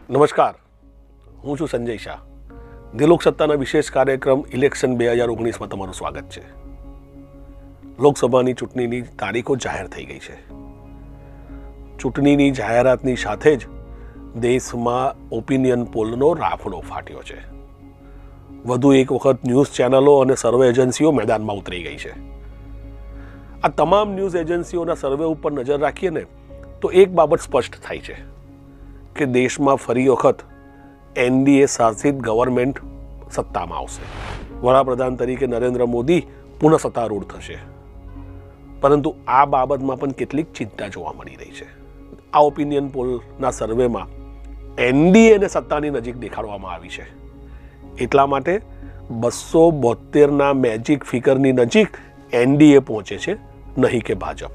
નમસ્કાર, હું છું સંજય શાહ. દિલોક સત્તાના વિશેષ કાર્યક્રમ ઇલેક્શન 2019માં તમારું સ્વાગત છે. લોકસભાની ચૂંટણીની તારીખો જાહેર થઈ ગઈ છે. ચૂંટણીની જાહેરાતની સાથે જ દેશમાં ઓપિનિયન પોલનો રાફડો ફાટ્યો છે. વધુ એક વખત ન્યૂઝ ચેનલો અને સર્વે એજન્સીઓ મેદાનમાં ઉતરી ગઈ છે. આ તમામ ન્યૂઝ એજન્સીઓના સર્વે ઉપર નજર રાખીએ ને તો એક બાબત સ્પષ્ટ થાય છે કે દેશમાં ફરી વખત એનડીએ શાસિત ગવર્મેન્ટ સત્તામાં આવશે. વડાપ્રધાન તરીકે નરેન્દ્ર મોદી પુનઃ સત્તારૂઢ થશે. પરંતુ આ બાબતમાં પણ કેટલીક ચિંતા જોવા મળી રહી છે. આ ઓપિનિયન પોલના સર્વેમાં એનડીએને સત્તાની નજીક દેખાડવામાં આવી છે. એટલા માટે 272ના મેજિક ફિગરની નજીક એનડીએ પહોંચે છે, નહીં કે ભાજપ.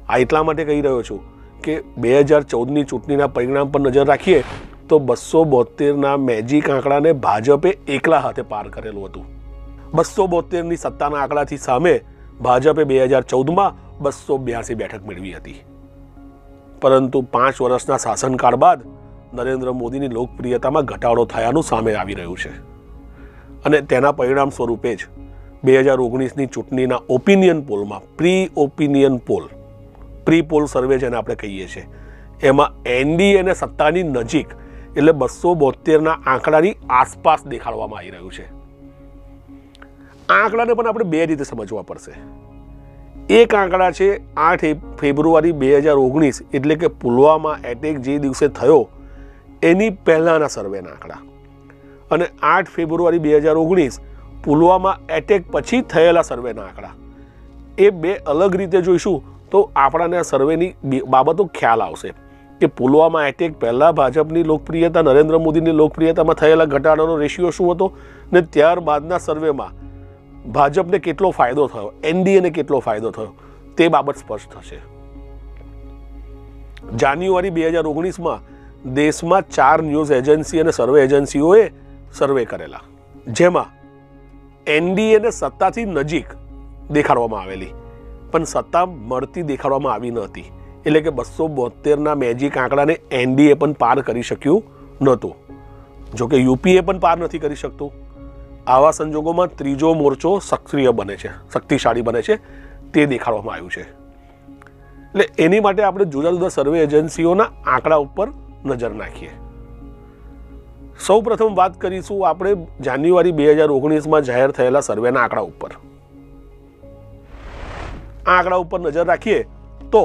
આ એટલા માટે કહી રહ્યો છું કે 2014ની ચૂંટણીના પરિણામ પર નજર રાખીએ તો 272ના મેજિક આંકડાને ભાજપે એકલા હાથે પાર કરેલું હતું. 272ની સત્તાના આંકડાથી સામે ભાજપે 2014માં 282 બેઠક મેળવી હતી. પરંતુ 5 વર્ષના શાસનકાળ બાદ નરેન્દ્ર મોદીની લોકપ્રિયતામાં ઘટાડો થયાનું સામે આવી રહ્યું છે. અને તેના પરિણામ સ્વરૂપે જ 2019ની ચૂંટણીના ઓપિનિયન પોલમાં પ્રી પોલ સર્વે જેને આપણે કહીએ છીએ, એમાં એનડીએને સત્તાની નજીક એટલે 272ના આંકડાની આસપાસ દેખાડવામાં આવી રહ્યું છે. આ આંકડાને પણ આપણે બે રીતે સમજવા પડશે. એક આંકડા છે 8 ફેબ્રુઆરી 2019 એટલે કે પુલવામા એટેક જે દિવસે થયો એની પહેલાના સર્વેના આંકડા, અને 8 ફેબ્રુઆરી 2019 પુલવામા એટેક પછી થયેલા સર્વેના આંકડા. એ બે અલગ રીતે જોઈશું તો આપણાને સર્વેની બાબતો ખ્યાલ આવશે કે પુલવામા એટેક પહેલાં ભાજપની લોકપ્રિયતા, નરેન્દ્ર મોદીની લોકપ્રિયતામાં થયેલા ઘટાડાનો રેશિયો શું હતો, ને ત્યારબાદના સર્વેમાં ભાજપને કેટલો ફાયદો થયો, એનડીએને કેટલો ફાયદો થયો, તે બાબત સ્પષ્ટ થશે. જાન્યુઆરી 2019માં દેશમાં 4 ન્યૂઝ એજન્સી અને સર્વે એજન્સીઓએ સર્વે કરેલા, જેમાં એનડીએને સત્તાથી નજીક દેખાડવામાં આવેલી, પણ સત્તા મળતી દેખાડવામાં આવી ન હતી. એટલે કે 272ના મેજિક આંકડાને એનડીએ પણ પાર કરી શક્યું નહોતું. જોકે યુપીએ પણ પાર નથી કરી શકતું. આવા સંજોગોમાં ત્રીજો મોરચો સક્રિય બને છે, શક્તિશાળી બને છે, તે દેખાડવામાં આવ્યું છે. એટલે એની માટે આપણે જુદા જુદા સર્વે એજન્સીઓના આંકડા ઉપર નજર નાખીએ. સૌ પ્રથમ વાત કરીશું આપણે જાન્યુઆરી 2019માં જાહેર થયેલા સર્વેના આંકડા ઉપર. આ આંકડા ઉપર નજર રાખીએ તો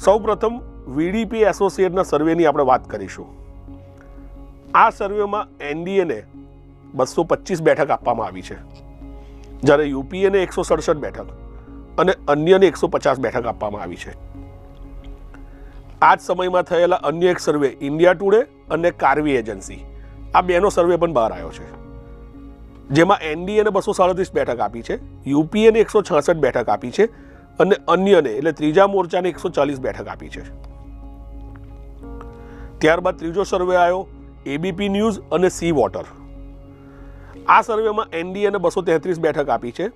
સૌ પ્રથમ વીડીપી એસોસિએટના સર્વેની આપણે વાત કરીશું. આ સર્વેમાં એનડીએને 225 બેઠક આપવામાં આવી છે, જ્યારે યુપીએને 167 બેઠક અને અન્યને 150 બેઠક આપવામાં આવી છે. આ જ સમયમાં થયેલા અન્ય એક સર્વે ઇન્ડિયા ટુડે અને કાર્વી એજન્સી, આ બેનો સર્વે પણ બહાર આવ્યો છે, જેમાં એનડીએને 237 બેઠક આપી છે, યુપીએને 166 બેઠક આપી છે અને અન્યને એટલે ત્રીજા મોરચાને 140 બેઠક આપી છે. ત્યારબાદ ત્રીજો સર્વે આવ્યો એબીપી ન્યૂઝ અને સી વોટર. આ સર્વેમાં એનડીએને 233 બેઠક આપી છે,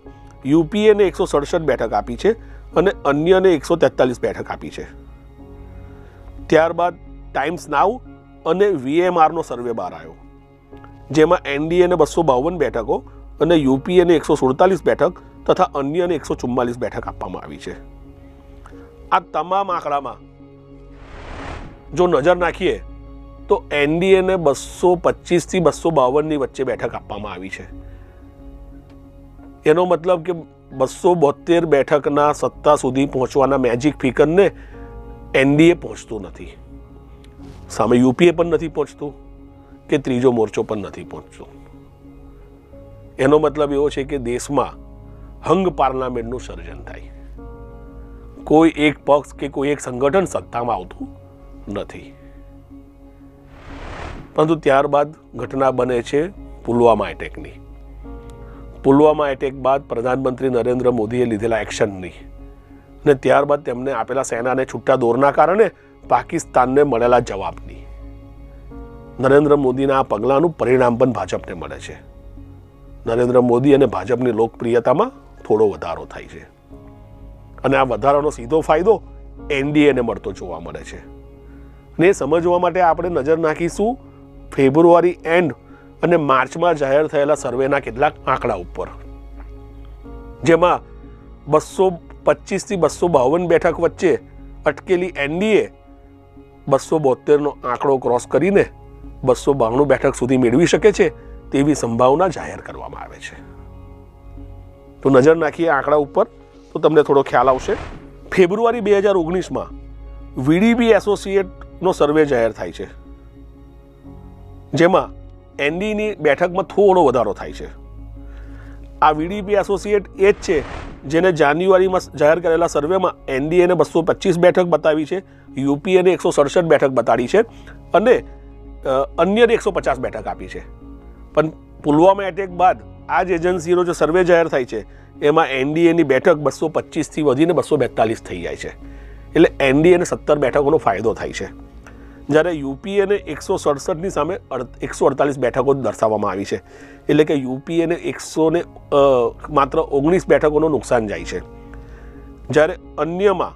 યુપીએને 167 બેઠક આપી છે અને અન્યને 143 બેઠક આપી છે. ત્યારબાદ ટાઈમ્સ નાવ અને વીએમઆરનો સર્વે બહાર આવ્યો, જેમાં એનડીએને 252 બેઠકો અને યુપીએને 147 બેઠક તથા અન્યને 144 બેઠક આપવામાં આવી છે. આ તમામ આંકડામાં જો નજર નાખીએ તો એનડીએને 225થી 252ની વચ્ચે બેઠક આપવામાં આવી છે. એનો મતલબ કે 272 બેઠકના સત્તા સુધી પહોંચવાના મેજિક ફિગરને એનડીએ પહોંચતું નથી. સામે યુપીએ પણ નથી પહોંચતું કે ત્રીજો મોરચો પણ નથી પહોંચતો. એનો મતલબ એવો છે કે દેશમાં હંગ પાર્લામેન્ટનું સર્જન થાય. કોઈ એક પક્ષ કે કોઈ એક સંગઠન સત્તામાં આવતું નથી. પરંતુ ત્યારબાદ ઘટના બને છે પુલવામા એટેકની. પુલવામા એટેક બાદ પ્રધાનમંત્રી નરેન્દ્ર મોદીએ લીધેલા એક્શનની અને ત્યારબાદ તેમને આપેલા સેનાને છૂટા દોરના કારણે પાકિસ્તાનને મળેલા જવાબની નરેન્દ્ર મોદીના આ પગલાંનું પરિણામ પણ ભાજપને મળે છે. નરેન્દ્ર મોદી અને ભાજપની લોકપ્રિયતામાં થોડો વધારો થાય છે અને આ વધારાનો સીધો ફાયદો એનડીએને મળતો જોવા મળે છે. ને સમજવા માટે આપણે નજર નાખીશું ફેબ્રુઆરી એન્ડ અને માર્ચમાં જાહેર થયેલા સર્વેના કેટલાક આંકડા ઉપર, જેમાં 225 થી 252 બેઠક વચ્ચે અટકેલી એનડીએ 272નો આંકડો ક્રોસ કરીને 292 બેઠક સુધી મેળવી શકે છે તેવી સંભાવના જાહેર કરવામાં આવે છે. તો નજર નાખીએ આંકડા ઉપર તો તમને થોડો ખ્યાલ આવશે. ફેબ્રુઆરી 2019માં વીડીબી એસોસિએટનો સર્વે જાહેર થાય છે, જેમાં એનડીની બેઠકમાં થોડો વધારો થાય છે. આ વીડીપી એસોસિએટ એ જ છે જેને જાન્યુઆરીમાં જાહેર કરેલા સર્વેમાં એનડીએને 225 બેઠક બતાવી છે, યુપીએને 167 બેઠક બતાડી છે અને અન્યને 150 બેઠક આપી છે. પણ પુલવામા એટેક બાદ આ જ એજન્સીનો જે સર્વે જાહેર થાય છે એમાં એનડીએની બેઠક 225થી વધીને 242 થઈ જાય છે. એટલે એનડીએને 17 બેઠકોનો ફાયદો થાય છે, જ્યારે યુપીએને 167ની સામે 148 બેઠકો દર્શાવવામાં આવી છે. એટલે કે યુપીએને માત્ર 19 બેઠકોનું નુકસાન જાય છે, જ્યારે અન્યમાં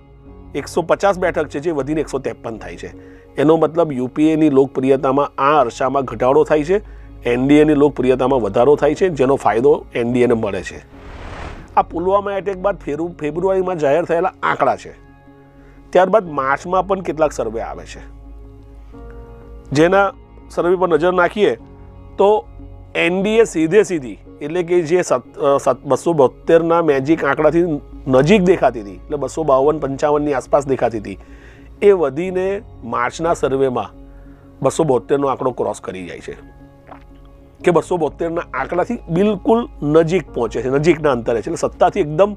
150 બેઠક છે જે વધીને 153 થાય છે. એનો મતલબ યુપીએની લોકપ્રિયતામાં આ અરસામાં ઘટાડો થાય છે, એનડીએની લોકપ્રિયતામાં વધારો થાય છે, જેનો ફાયદો એનડીએને મળે છે. આ પુલવામા એટેક બાદ ફેબ્રુઆરીમાં જાહેર થયેલા આંકડા છે. ત્યારબાદ માર્ચમાં પણ કેટલાક સર્વે આવે છે, જેના સર્વે પર નજર નાખીએ તો એનડીએ સીધી એટલે કે જે 272ના મેજિક આંકડાથી નજીક દેખાતી હતી, એટલે 252-55ની આસપાસ દેખાતી હતી, એ વધીને માર્ચના સર્વેમાં 272નો આંકડો ક્રોસ કરી જાય છે કે 272ના આંકડાથી બિલકુલ નજીક પહોંચે છે, નજીકના અંતરે છે. એટલે સત્તાથી એકદમ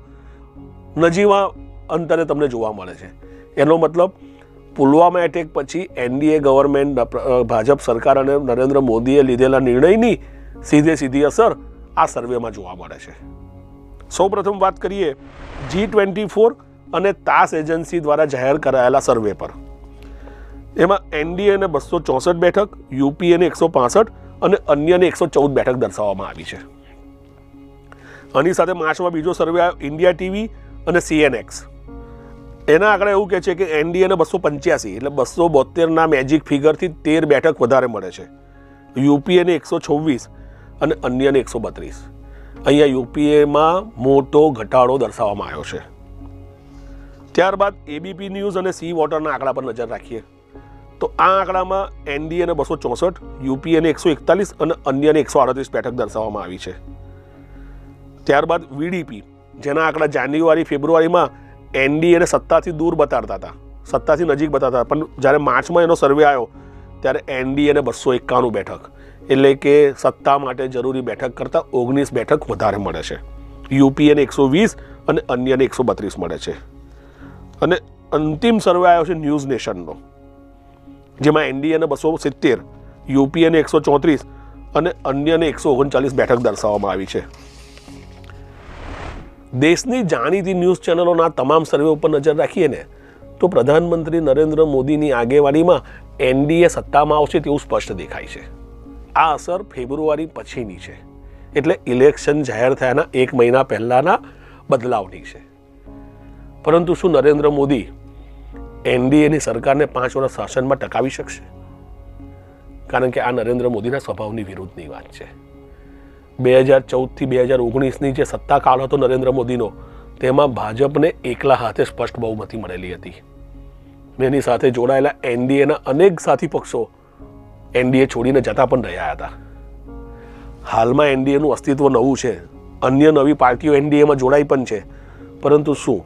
નજીવા અંતરે તમને જોવા મળે છે. એનો મતલબ પુલવામા એટેક પછી એનડીએ ગવર્મેન્ટ, ભાજપ સરકાર અને નરેન્દ્ર મોદીએ લીધેલા નિર્ણયની સીધી અસર આ સર્વેમાં જોવા મળે છે. સૌપ્રથમ વાત કરીએ G24 અને તાસ એજન્સી દ્વારા જાહેર કરાયેલા સર્વે પર. એમાં એનડીએને 264 બેઠક, યુપીએને 165 અને અન્યને 114 બેઠક દર્શાવવામાં આવી છે. આની સાથે માર્ચમાં બીજો સર્વે આવ્યો ઇન્ડિયા ટીવી અને CNX. એના આંકડા એવું કહે છે કે એનડીએને 285 એટલે 272ના મેજિક ફિગરથી 13 બેઠક વધારે મળે છે, યુપીએને 126 અને અન્યને 132. અહીંયા યુપીએમાં મોટો ઘટાડો દર્શાવવામાં આવ્યો છે. ત્યારબાદ એબીપી ન્યૂઝ અને સી વોટરના આંકડા પર નજર રાખીએ તો આ આંકડામાં એનડીએને 264, યુપીએને 141 અને અન્યને 138 બેઠક દર્શાવવામાં આવી છે. ત્યારબાદ વીડીપી, જેના આંકડા જાન્યુઆરી ફેબ્રુઆરીમાં એનડીએને સત્તાથી દૂર બતાડતા હતા, સત્તાથી નજીક બતાડતા હતા, પણ જ્યારે માર્ચમાં એનો સર્વે આવ્યો ત્યારે એનડીએને 251 બેઠક એટલે કે સત્તા માટે જરૂરી બેઠક કરતાં 19 બેઠક વધારે મળે છે, યુપીએને 120 અને અન્યને 132 મળે છે. અને અંતિમ સર્વે આવ્યો છે ન્યૂઝ નેશનનો, જેમાં એનડીએને 270, યુપીએને 134 અને અન્યને 139 બેઠક દર્શાવવામાં આવી છે. દેશની જાણીતી ન્યૂઝ ચેનલોના તમામ સર્વે ઉપર નજર રાખીએ ને તો પ્રધાનમંત્રી નરેન્દ્ર મોદીની આગેવાનીમાં એનડીએ સત્તામાં આવશે તેવું સ્પષ્ટ દેખાય છે. આ અસર ફેબ્રુઆરી પછીની છે, એટલે ઇલેક્શન જાહેર થયાના 1 મહિના પહેલાના બદલાવની છે. પરંતુ શું નરેન્દ્ર મોદી એનડીએની સરકારને 5 વર્ષ શાસનમાં ટકાવી શકશે? કારણ કે આ નરેન્દ્ર મોદીના સ્વભાવની વિરુદ્ધની વાત છે. 2014થી 2019ની જે સત્તાકાળ હતો નરેન્દ્ર મોદીનો, તેમાં ભાજપને એકલા હાથે સ્પષ્ટ બહુમતી મળેલી હતી. એની સાથે જોડાયેલા એનડીએના અનેક સાથી પક્ષો એનડીએ છોડીને જતા પણ રહ્યા હતા. હાલમાં એનડીએનું અસ્તિત્વ નવું છે, અન્ય નવી પાર્ટીઓ એનડીએમાં જોડાઈ પણ છે, પરંતુ શું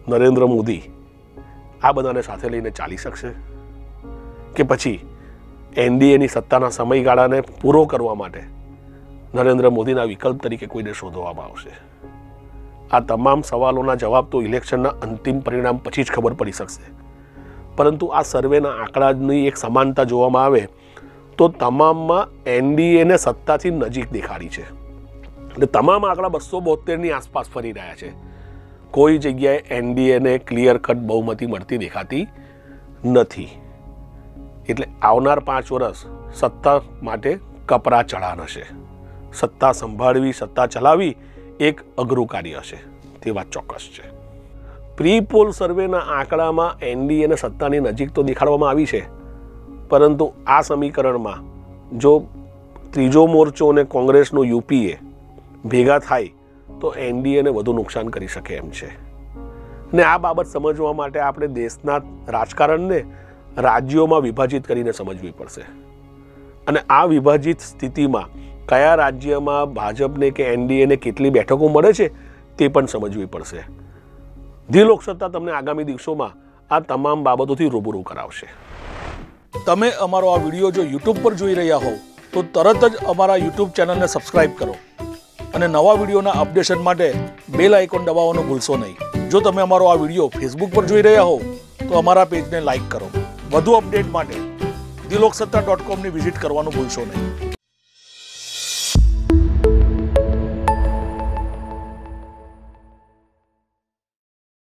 નરેન્દ્ર મોદી આ બધાને સાથે લઈને ચાલી શકશે? કે પછી એનડીએની સત્તાના સમયગાળાને પૂરો કરવા માટે નરેન્દ્ર મોદીના વિકલ્પ તરીકે કોઈને શોધવામાં આવશે? આ તમામ સવાલોના જવાબ તો ઇલેક્શનના અંતિમ પરિણામ પછી જ ખબર પડી શકશે. પરંતુ આ સર્વેના આંકડાની એક સમાનતા જોવામાં આવે તો તમામમાં એનડીએને સત્તાથી નજીક દેખાડી છે. એટલે તમામ આંકડા 272ની આસપાસ ફરી રહ્યા છે. કોઈ જગ્યાએ એનડીએને ક્લિયર કટ બહુમતી મળતી દેખાતી નથી. એટલે આવનાર 5 વર્ષ સત્તા માટે કપરા ચઢાણ હશે. સત્તા સંભાળવી, સત્તા ચલાવવી એક અઘરું કાર્ય હશે, તે વાત ચોક્કસ છે. પ્રી પોલ સર્વેના આંકડામાં એનડીએને સત્તાની નજીક તો દેખાડવામાં આવી છે, પરંતુ આ સમીકરણમાં જો ત્રીજો મોરચો અને કોંગ્રેસનો યુપીએ ભેગા થાય તો એનડીએને વધુ નુકસાન કરી શકે એમ છે. ને આ બાબત સમજવા માટે આપણે દેશના રાજકારણને રાજ્યોમાં વિભાજિત કરીને સમજવી પડશે. અને આ વિભાજિત સ્થિતિમાં કયા રાજ્યમાં ભાજપને કે એનડીએને કેટલી બેઠકો મળે છે તે પણ સમજવી પડશે. ધી લોકસત્તા તમને આગામી દિવસોમાં આ તમામ બાબતોથી રૂબરૂ કરાવશે. તમે અમારો આ વિડીયો જો યુટ્યુબ પર જોઈ રહ્યા હોવ તો તરત જ અમારા યુટ્યુબ ચેનલને સબસ્ક્રાઇબ કરો અને નવા વિડીયોના અપડેશન માટે બેલ આઇકોન દબાવવાનું ભૂલશો નહીં. જો તમે અમારો આ વિડીયો ફેસબુક પર જોઈ રહ્યા હોવ તો અમારા પેજને લાઇક કરો. વધુ અપડેટ માટે theloksutta.com ની વિઝિટ કરવાનું ભૂલશો નહીં.